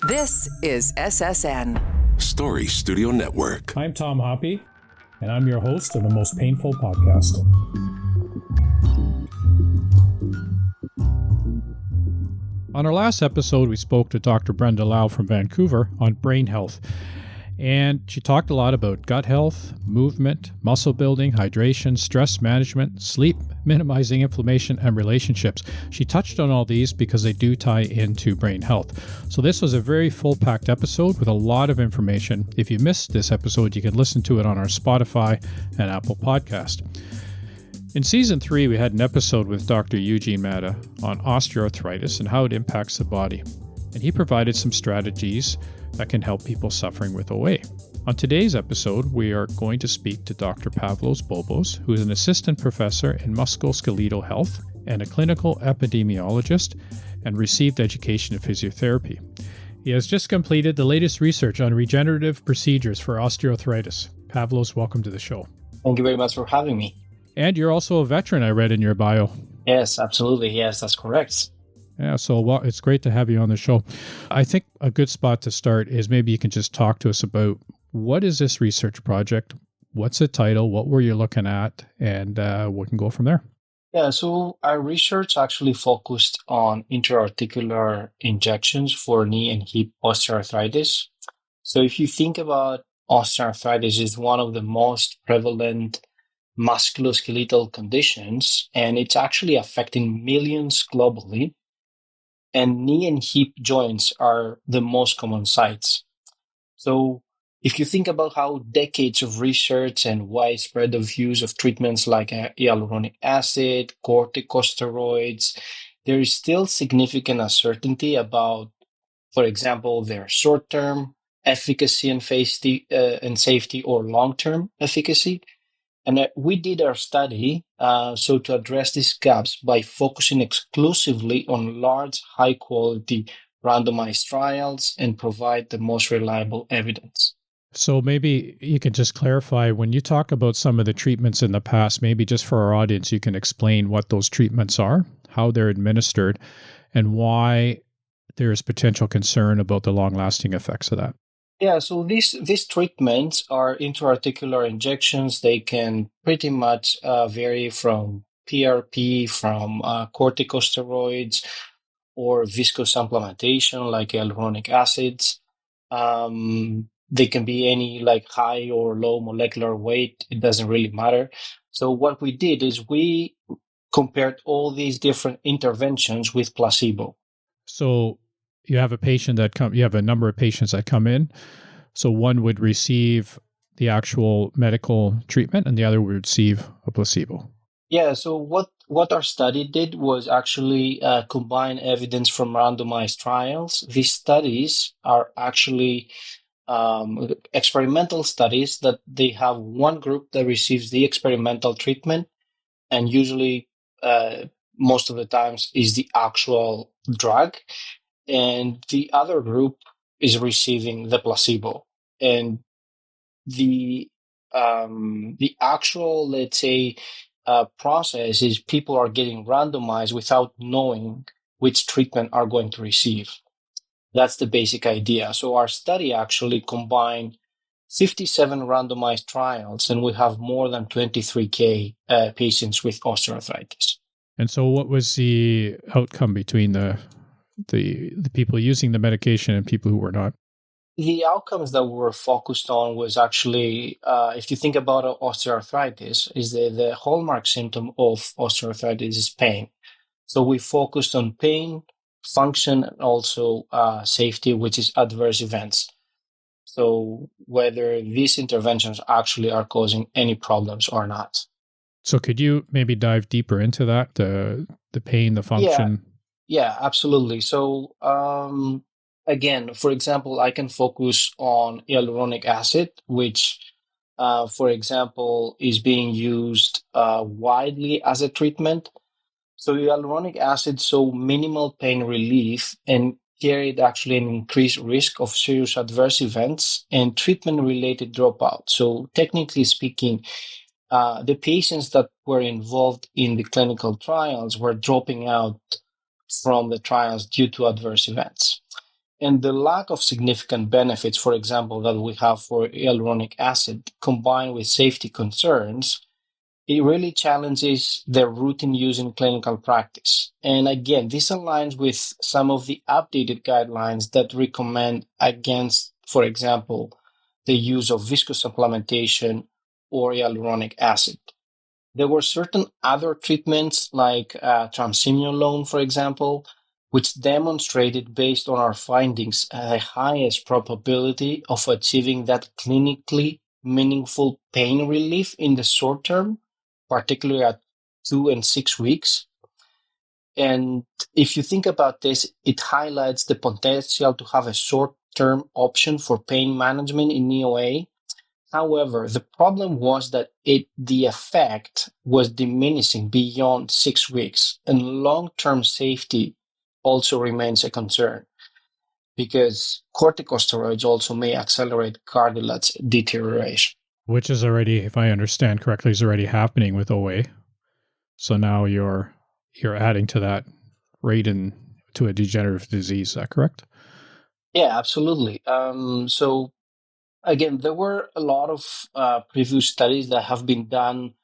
This is SSN. Story Studio Network. I'm Tom Hoppe, and I'm your host of the Most Painful Podcast. On our last episode, we spoke to Dr. Brenda Lau from Vancouver on brain health. And she talked a lot about gut health, movement, muscle building, hydration, stress management, sleep, minimizing inflammation, and relationships. She touched on all these because they do tie into brain health. So this was a very full-packed episode with a lot of information. If you missed this episode, you can listen to it on our Spotify and Apple podcast. In Season 3, we had an episode with Dr. Eugene Matta on osteoarthritis and how it impacts the body. And he provided some strategies that can help people suffering with OA. On today's episode, we are going to speak to Dr. Pavlos Bobos, who is an assistant professor in musculoskeletal health and a clinical epidemiologist and received education in physiotherapy. He has just completed the latest research on regenerative procedures for osteoarthritis. Pavlos, welcome to the show. Thank you very much for having me. And you're also a veteran, I read in your bio. Yes, absolutely. Yes, that's correct. Yeah, so it's great to have you on the show. I think a good spot to start is maybe you can just talk to us about what is this research project, what's the title, what were you looking at, and we can go from there. Yeah, so our research actually focused on intra-articular injections for knee and hip osteoarthritis. So if you think about osteoarthritis, it's one of the most prevalent musculoskeletal conditions, and it's actually affecting millions globally. And knee and hip joints are the most common sites. So if you think about how decades of research and widespread of use of treatments like hyaluronic acid, corticosteroids, there is still significant uncertainty about, for example, their short-term efficacy and safety or long-term efficacy. And we did our study to address these gaps by focusing exclusively on large, high-quality randomized trials and provide the most reliable evidence. So maybe you can just clarify, when you talk about some of the treatments in the past, maybe just for our audience, you can explain what those treatments are, how they're administered, and why there is potential concern about the long-lasting effects of that. Yeah, so these treatments are intra-articular injections. They can pretty much vary from PRP, from corticosteroids, or viscous supplementation like hyaluronic acids. They can be any like high or low molecular weight. It doesn't really matter. So what we did is we compared all these different interventions with placebo. So you have you have a number of patients that come in. So one would receive the actual medical treatment and the other would receive a placebo. Yeah, so what our study did was actually combine evidence from randomized trials. These studies are actually experimental studies that they have one group that receives the experimental treatment, and usually most of the times is the actual drug, and the other group is receiving the placebo. And the actual, let's say, process is people are getting randomized without knowing which treatment are going to receive. That's the basic idea. So our study actually combined 57 randomized trials, and we have more than 23K patients with osteoarthritis. And so what was the outcome between the people using the medication and people who were not? The outcomes that we were focused on was actually, if you think about osteoarthritis, is the hallmark symptom of osteoarthritis is pain. So we focused on pain, function, and also safety, which is adverse events. So whether these interventions actually are causing any problems or not. So could you maybe dive deeper into that, the pain, the function? Yeah, absolutely. So again, for example, I can focus on hyaluronic acid, which, for example, is being used widely as a treatment. So hyaluronic acid show minimal pain relief and carried actually an increased risk of serious adverse events and treatment-related dropout. So technically speaking, the patients that were involved in the clinical trials were dropping out from the trials due to adverse events. And the lack of significant benefits, for example, that we have for hyaluronic acid, combined with safety concerns, it really challenges their routine use in clinical practice. And again, this aligns with some of the updated guidelines that recommend against, for example, the use of viscous supplementation or hyaluronic acid. There were certain other treatments like triamcinolone, for example, which demonstrated based on our findings the highest probability of achieving that clinically meaningful pain relief in the short term, particularly at 2 and 6 weeks. And if you think about this, it highlights the potential to have a short-term option for pain management in knee OA. However, the problem was that the effect was diminishing beyond 6 weeks, and long-term safety also remains a concern because corticosteroids also may accelerate cartilage deterioration. Which is already, if I understand correctly, is already happening with OA. So now you're adding to that rate to a degenerative disease. Is that correct? Yeah, absolutely. So again, there were a lot of previous studies that have been done,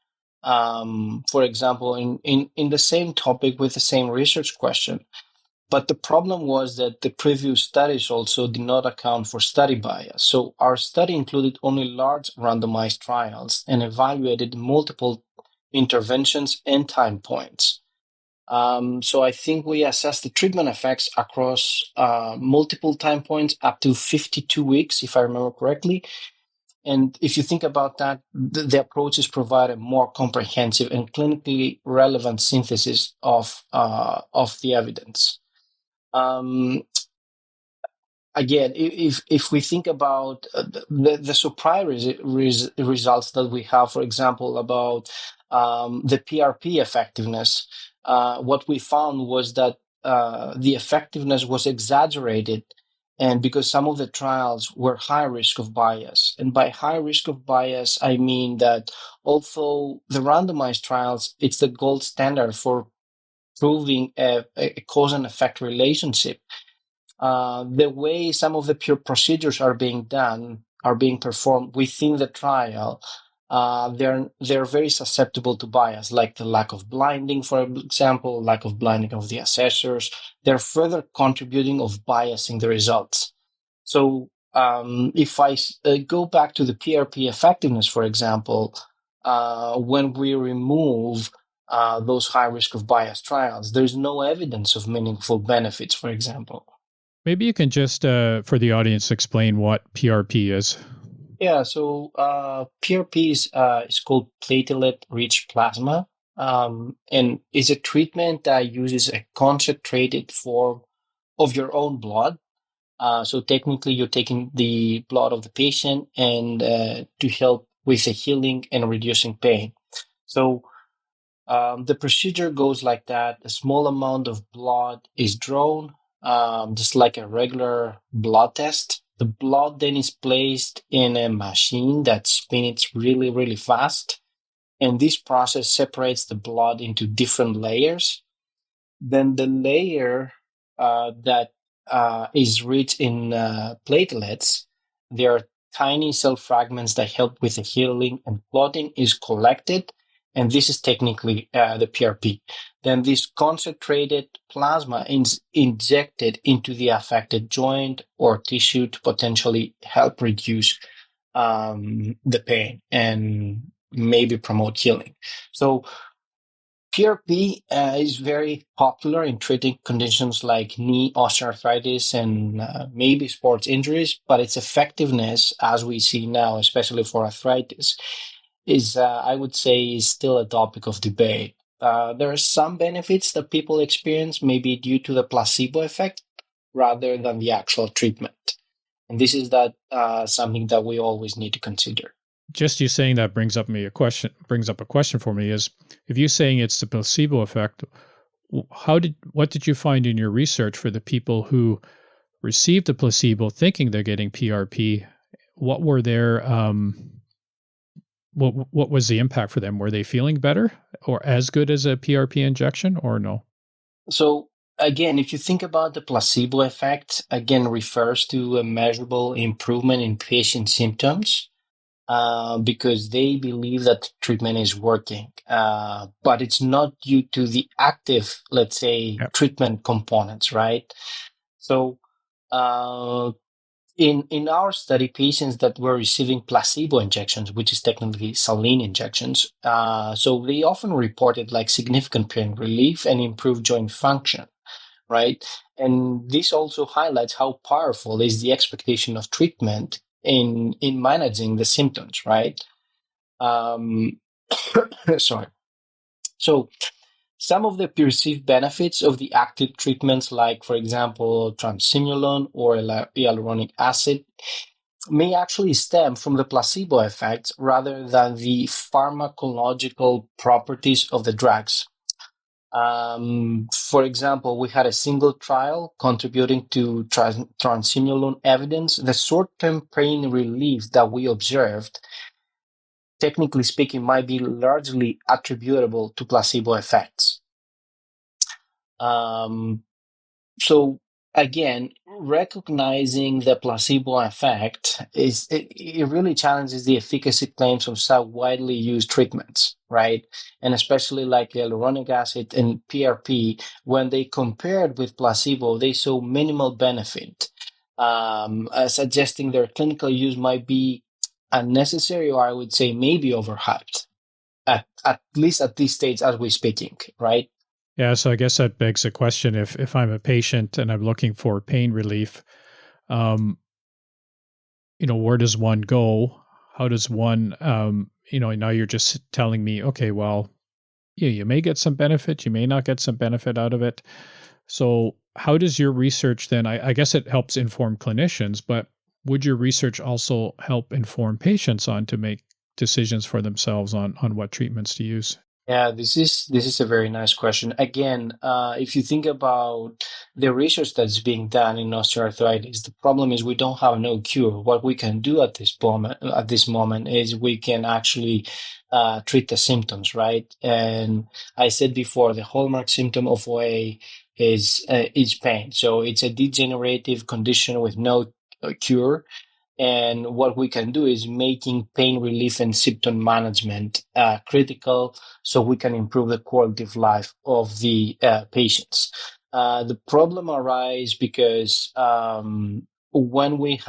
for example, in the same topic with the same research question. But the problem was that the previous studies also did not account for study bias. So our study included only large randomized trials and evaluated multiple interventions and time points. So I think we assessed the treatment effects across multiple time points up to 52 weeks, if I remember correctly. And if you think about that, the approaches provide a more comprehensive and clinically relevant synthesis of the evidence. Again, if we think about the surprise results that we have, for example, about the PRP effectiveness, what we found was that the effectiveness was exaggerated, and because some of the trials were high risk of bias. And by high risk of bias, I mean that although the randomized trials, it's the gold standard for proving a cause and effect relationship, the way some of the pure procedures are being performed within the trial, they're very susceptible to bias, like the lack of blinding, for example, lack of blinding of the assessors. They're further contributing of biasing the results. So if I go back to the PRP effectiveness, for example, when we remove those high risk of bias trials, there's no evidence of meaningful benefits, for example. Maybe you can just, for the audience, explain what PRP is. Yeah, so PRP is called platelet-rich plasma, and is a treatment that uses a concentrated form of your own blood. So technically, you're taking the blood of the patient and to help with the healing and reducing pain. So the procedure goes like that. A small amount of blood is drawn, just like a regular blood test. The blood then is placed in a machine that spins really, really fast. And this process separates the blood into different layers. Then the layer that is rich in platelets, there are tiny cell fragments that help with the healing, and clotting is collected. And this is technically the PRP. Then this concentrated plasma is injected into the affected joint or tissue to potentially help reduce the pain and maybe promote healing. So PRP is very popular in treating conditions like knee osteoarthritis and maybe sports injuries, but its effectiveness, as we see now, especially for arthritis, is, I would say, is still a topic of debate. There are some benefits that people experience, maybe due to the placebo effect rather than the actual treatment. And this is something that we always need to consider. Just you saying that brings up a question for me is, if you're saying it's the placebo effect, what did you find in your research for the people who received the placebo thinking they're getting PRP? What were their what was the impact for them? Were they feeling better or as good as a PRP injection or no? So again, if you think about the placebo effect, again, refers to a measurable improvement in patient symptoms because they believe that treatment is working. But it's not due to the active, let's say, Yep. treatment components, right? So, in our study, patients that were receiving placebo injections, which is technically saline injections, so they often reported like significant pain relief and improved joint function, right? And this also highlights how powerful is the expectation of treatment in managing the symptoms, right? Um, sorry. So some of the perceived benefits of the active treatments, like, for example, triamcinolone or hyaluronic acid, may actually stem from the placebo effects rather than the pharmacological properties of the drugs. For example, we had a single trial contributing to triamcinolone evidence. The short-term pain relief that we observed, technically speaking, might be largely attributable to placebo effects. So again, recognizing the placebo effect it really challenges the efficacy claims of some widely used treatments, right? And especially like hyaluronic acid and PRP, when they compared with placebo, they saw minimal benefit, suggesting their clinical use might be unnecessary, or I would say maybe overhyped, at least at this stage as we're speaking, right? Yeah, so I guess that begs the question: if I'm a patient and I'm looking for pain relief, um, where does one go? How does one, now you're just telling me, okay, well, yeah, you may get some benefit, you may not get some benefit out of it. So how does your research then, I guess it helps inform clinicians, but would your research also help inform patients on to make decisions for themselves on what treatments to use? Yeah, this is a very nice question. Again, if you think about the research that's being done in osteoarthritis, the problem is we don't have no cure. What we can do at this moment is we can actually treat the symptoms, right? And I said before, the hallmark symptom of OA is pain. So it's a degenerative condition with no cure. And what we can do is making pain relief and symptom management critical so we can improve the quality of life of the patients. The problem arises because when we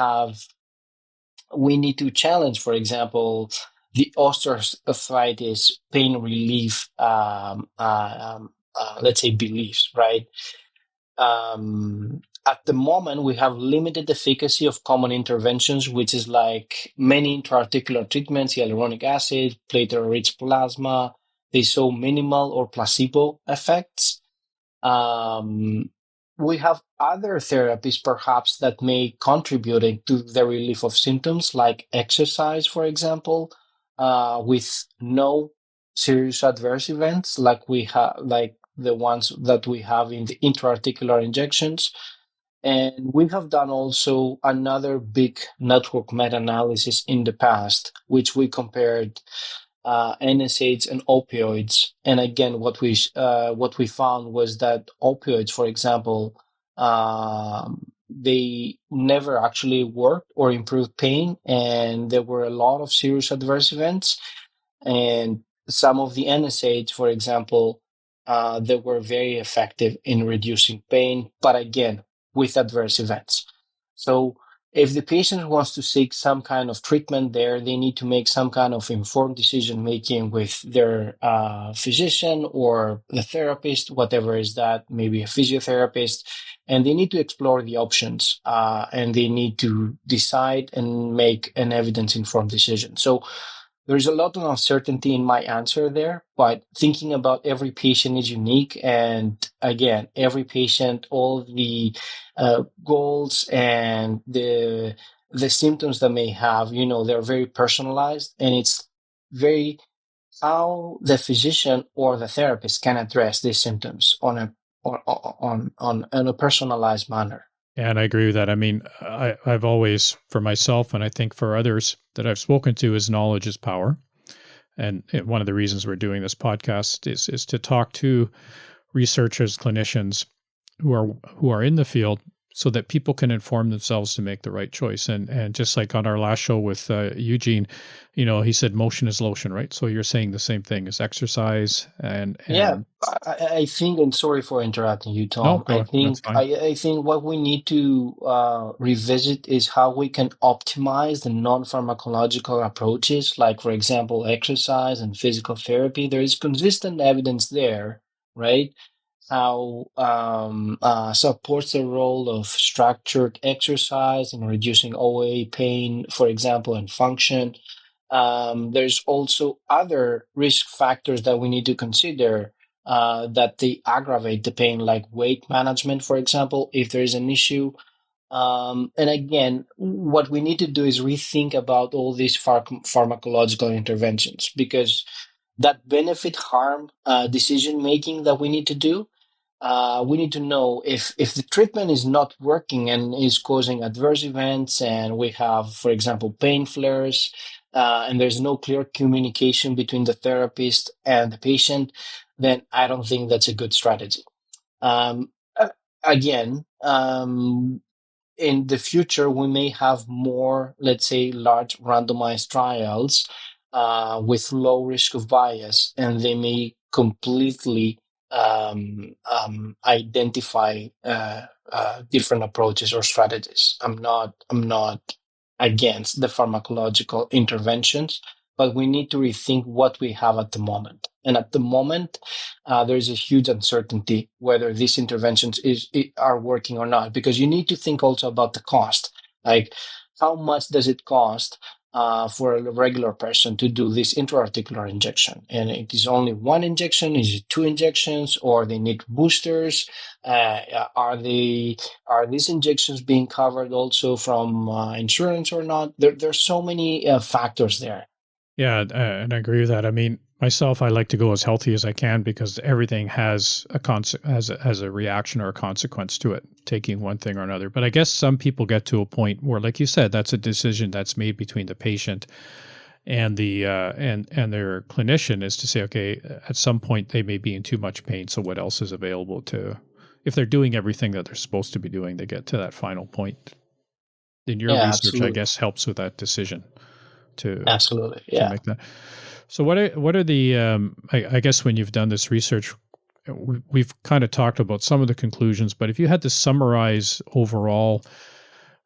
need to challenge, for example, the osteoarthritis pain relief, let's say, beliefs, right? At the moment, we have limited efficacy of common interventions, which is like many intra-articular treatments, hyaluronic acid, platelet-rich plasma. They show minimal or placebo effects. We have other therapies, perhaps, that may contribute to the relief of symptoms, like exercise, for example, with no serious adverse events, like we have, like the ones that we have in the intra-articular injections. And we have done also another big network meta-analysis in the past, which we compared NSAIDs and opioids. And again, what we found was that opioids, for example, they never actually worked or improved pain, and there were a lot of serious adverse events. And some of the NSAIDs, for example, they were very effective in reducing pain, but again, with adverse events. So if the patient wants to seek some kind of treatment there, they need to make some kind of informed decision making with their physician or the therapist, whatever is that, maybe a physiotherapist, and they need to explore the options and they need to decide and make an evidence informed decision. So there's a lot of uncertainty in my answer there, but thinking about every patient is unique. And again, every patient, all the goals and the symptoms that may have, they're very personalized, and it's very how the physician or the therapist can address these symptoms on a personalized manner. And I agree with that. I mean, I've always, for myself, and I think for others that I've spoken to, is knowledge is power. And one of the reasons we're doing this podcast is to talk to researchers, clinicians, who are in the field, so that people can inform themselves to make the right choice. And just like on our last show with Eugene, he said motion is lotion, right? So you're saying the same thing as exercise Yeah, and I think, and sorry for interrupting you, no, Tom. go, that's fine. I think what we need to revisit is how we can optimize the non-pharmacological approaches, like, for example, exercise and physical therapy. There is consistent evidence there, right? How supports the role of structured exercise in reducing OA pain, for example, and function. There's also other risk factors that we need to consider that they aggravate the pain, like weight management, for example, if there is an issue. And again, what we need to do is rethink about all these pharmacological interventions, because that benefit harm decision making that we need to do. We need to know if the treatment is not working and is causing adverse events, and we have, for example, pain flares, and there's no clear communication between the therapist and the patient, then I don't think that's a good strategy. Um, uh, Again, in the future, we may have more, let's say, large randomized trials with low risk of bias, and they may completely identify different approaches or strategies. I'm not against the pharmacological interventions, but we need to rethink what we have at the moment. And at the moment, there is a huge uncertainty whether these interventions are working or not, because you need to think also about the cost. Like, how much does it cost for a regular person to do this intra-articular injection? And it is only one injection? Is it two injections, or they need boosters? Are these injections being covered also from insurance or not? There's so many factors there. Yeah, and I agree with that. I mean, myself, I like to go as healthy as I can because everything has has a reaction or a consequence to it, taking one thing or another. But I guess some people get to a point where, like you said, that's a decision that's made between the patient and the and their clinician, is to say, okay, at some point they may be in too much pain. So what else is available to, if they're doing everything that they're supposed to be doing, they get to that final point. In your Yeah, research, I absolutely. guess, helps with that decision to Absolutely. Yeah. make that. So what are the I guess when you've done this research, we've kind of talked about some of the conclusions, but if you had to summarize overall,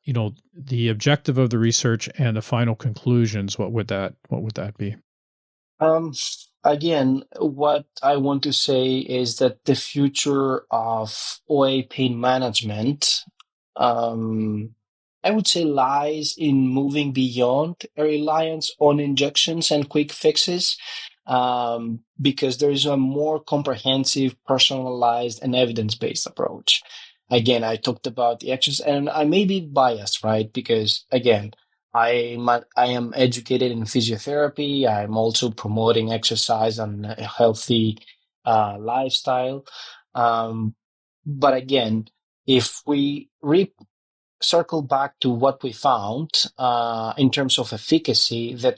the objective of the research and the final conclusions, what would that be? Um, Again, what I want to say is that the future of OA pain management, um, I would say, lies in moving beyond a reliance on injections and quick fixes, because there is a more comprehensive, personalized, and evidence-based approach. Again, I talked about the exercise, and I may be biased, right? Because again, I am educated in physiotherapy. I'm also promoting exercise and a healthy lifestyle. Um, but again, if we circle back to what we found in terms of efficacy, the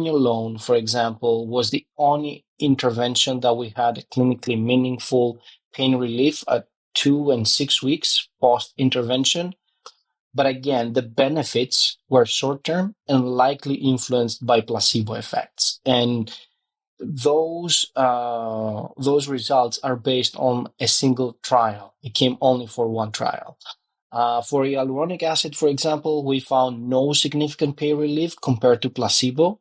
alone, for example, was the only intervention that we had a clinically meaningful pain relief at 2 and 6 weeks post intervention. But again, the benefits were short term and likely influenced by placebo effects. And those results are based on a single trial. It came only for one trial. For hyaluronic acid, for example, we found no significant pain relief compared to placebo,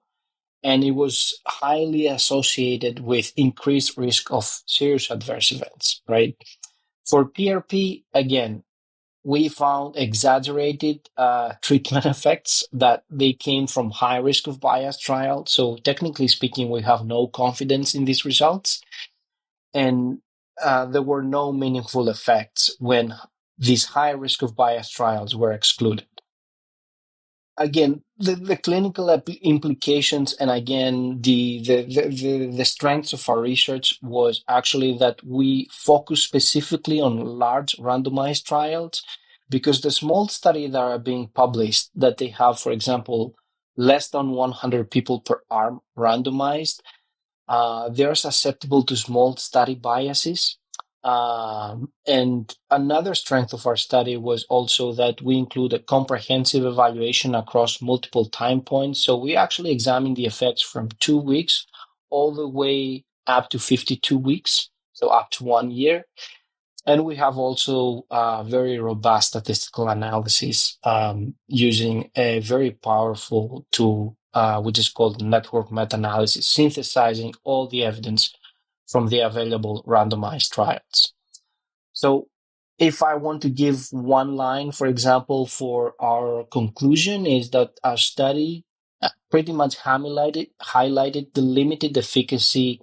and it was highly associated with increased risk of serious adverse events, right? For PRP, again, we found exaggerated treatment effects that they came from high risk of bias trial. So technically speaking, we have no confidence in these results. And there were no meaningful effects when these high risk of bias trials were excluded. Again, the clinical implications, and again, the strengths of our research was actually that we focus specifically on large randomized trials, because the small studies that are being published, that they have, for example, less than 100 people per arm randomized, they're susceptible to small study biases. And another strength of our study was also that we include a comprehensive evaluation across multiple time points. So we actually examined the effects from 2 weeks all the way up to 52 weeks, so up to 1 year. And we have also very robust statistical analysis using a very powerful tool, which is called network meta-analysis, synthesizing all the evidence from the available randomized trials. So if I want to give one line, for example, for our conclusion, is that our study pretty much highlighted the limited efficacy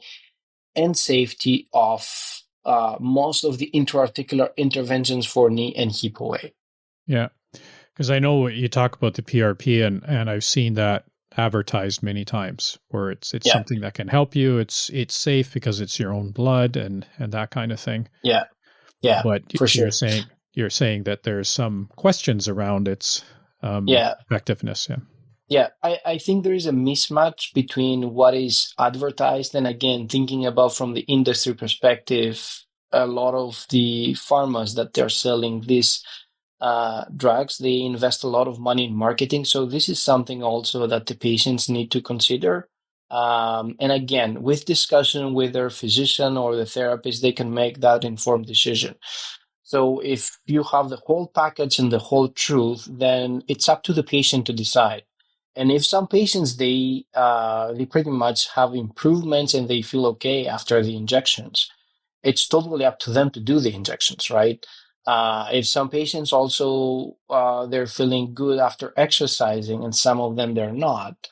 and safety of most of the intra-articular interventions for knee and hip OA. Yeah, because I know you talk about the PRP, and I've seen that advertised many times, where it's Yeah, something that can help you. It's safe because it's your own blood and that kind of thing. yeah, yeah, But for you're sure. saying that there's some questions around its Yeah, effectiveness. Yeah. yeah. I think there is a mismatch between what is advertised and, again, thinking about from the industry perspective, a lot of the pharmas that they're selling these drugs, they invest a lot of money in marketing. So this is something also that the patients need to consider. And again, with discussion with their physician or the therapist, they can make that informed decision. So if you have the whole package and the whole truth, then it's up to the patient to decide. And if some patients they pretty much have improvements and they feel okay after the injections, it's totally up to them to do the injections, right? If some patients also they're feeling good after exercising, and some of them they're not,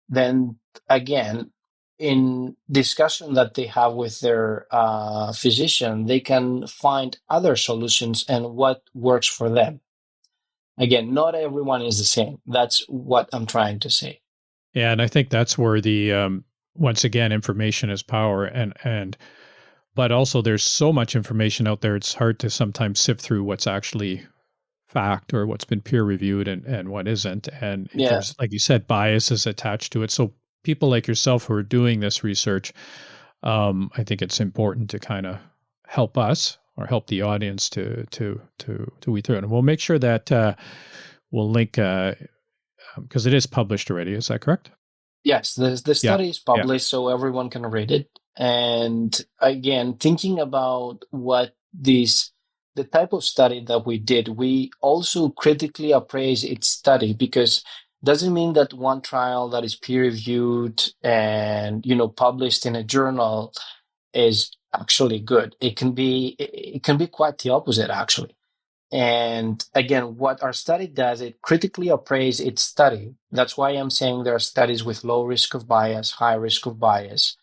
then again, in discussion that they have with their physician, they can find other solutions and what works for them. Again, not everyone is the same. That's what I'm trying to say. Yeah, and I think that's where the once again, information is power, and but also there's so much information out there, it's hard to sometimes sift through what's actually fact or what's been peer reviewed and what isn't. And Yeah. there's, like you said, biases attached to it. So people like yourself who are doing this research, I think it's important to kind of help us or help the audience to weed through it. And we'll make sure that we'll link because it is published already. Is that correct? Yes, the Yeah. study is Yeah. published so everyone can read it. And again, thinking about the type of study that we did, we also critically appraise its study, because doesn't mean that one trial that is peer reviewed and published in a journal is actually good. It can be quite the opposite, actually. And again, what our study does, it critically appraise its study. That's why I'm saying there are studies with low risk of bias, high risk of bias,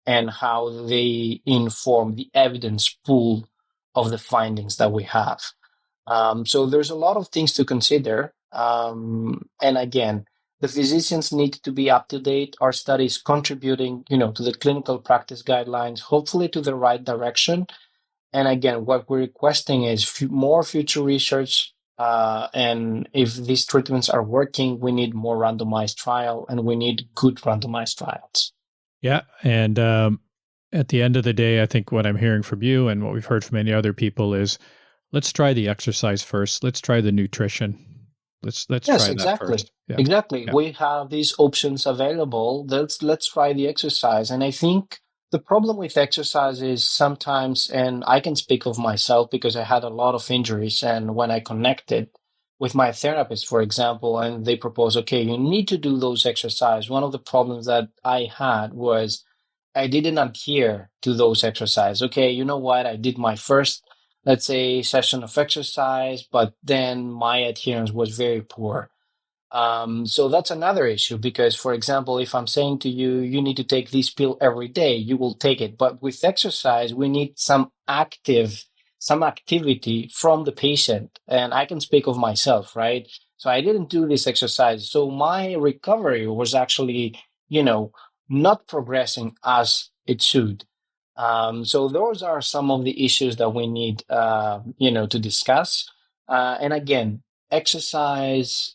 and how they inform the evidence pool of the findings that we have. So there's a lot of things to consider. And again, the physicians need to be up to date. Our study is contributing, to the clinical practice guidelines, hopefully to the right direction. And again, what we're requesting is more future research. And if these treatments are working, we need more randomized trial, and we need good randomized trials. Yeah. And at the end of the day, I think what I'm hearing from you and what we've heard from many other people is let's try the exercise first. Let's try the nutrition. Let's Yes, try that exactly. first. Yeah. Exactly. Yeah. We have these options available. Let's try the exercise. And I think the problem with exercise is sometimes, and I can speak of myself because I had a lot of injuries, and when I connected with my therapist, for example, and they propose, okay, you need to do those exercise. One of the problems that I had was I didn't adhere to those exercises. Okay, you know what? I did my first, let's say, session of exercise, but then my adherence was very poor. So that's another issue because, for example, if I'm saying to you, you need to take this pill every day, you will take it. But with exercise, we need some activity from the patient. And I can speak of myself, right? So I didn't do this exercise. So my recovery was actually, you know, not progressing as it should. So those are some of the issues that we need, to discuss. And again, exercise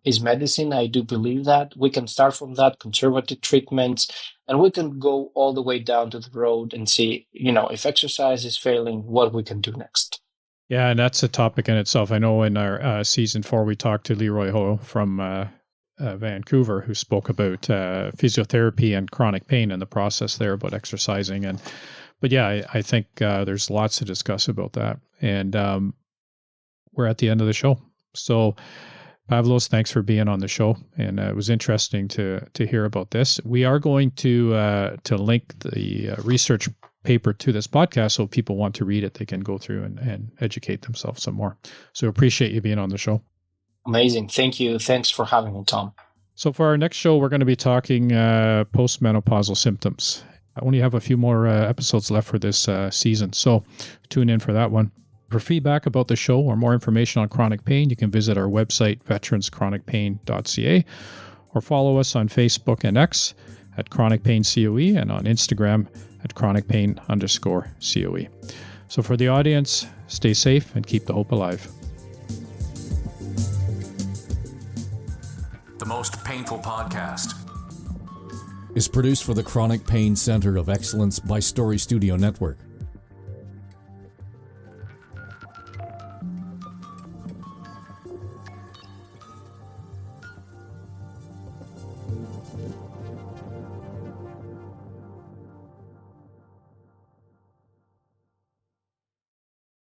is medicine. I do believe that. We can start from that, conservative treatments, and we can go all the way down to the road and see, if exercise is failing, what we can do next. Yeah, and that's a topic in itself. I know in our season 4, we talked to Leroy Ho from Vancouver, who spoke about physiotherapy and chronic pain and the process there about exercising. But yeah, I think there's lots to discuss about that. And we're at the end of the show. So Pavlos, thanks for being on the show. And it was interesting to hear about this. We are going to link the research paper to this podcast, so if people want to read it, they can go through and educate themselves some more. So appreciate you being on the show. Amazing. Thank you. Thanks for having me, Tom. So for our next show, we're going to be talking postmenopausal symptoms. I only have a few more episodes left for this season, so tune in for that one. For feedback about the show or more information on chronic pain, you can visit our website, veteranschronicpain.ca, or follow us on Facebook and X at Chronic Pain COE, and on Instagram at chronicpain_COE. So for the audience, stay safe and keep the hope alive. The Most Painful Podcast is produced for the Chronic Pain Center of Excellence by Story Studio Network.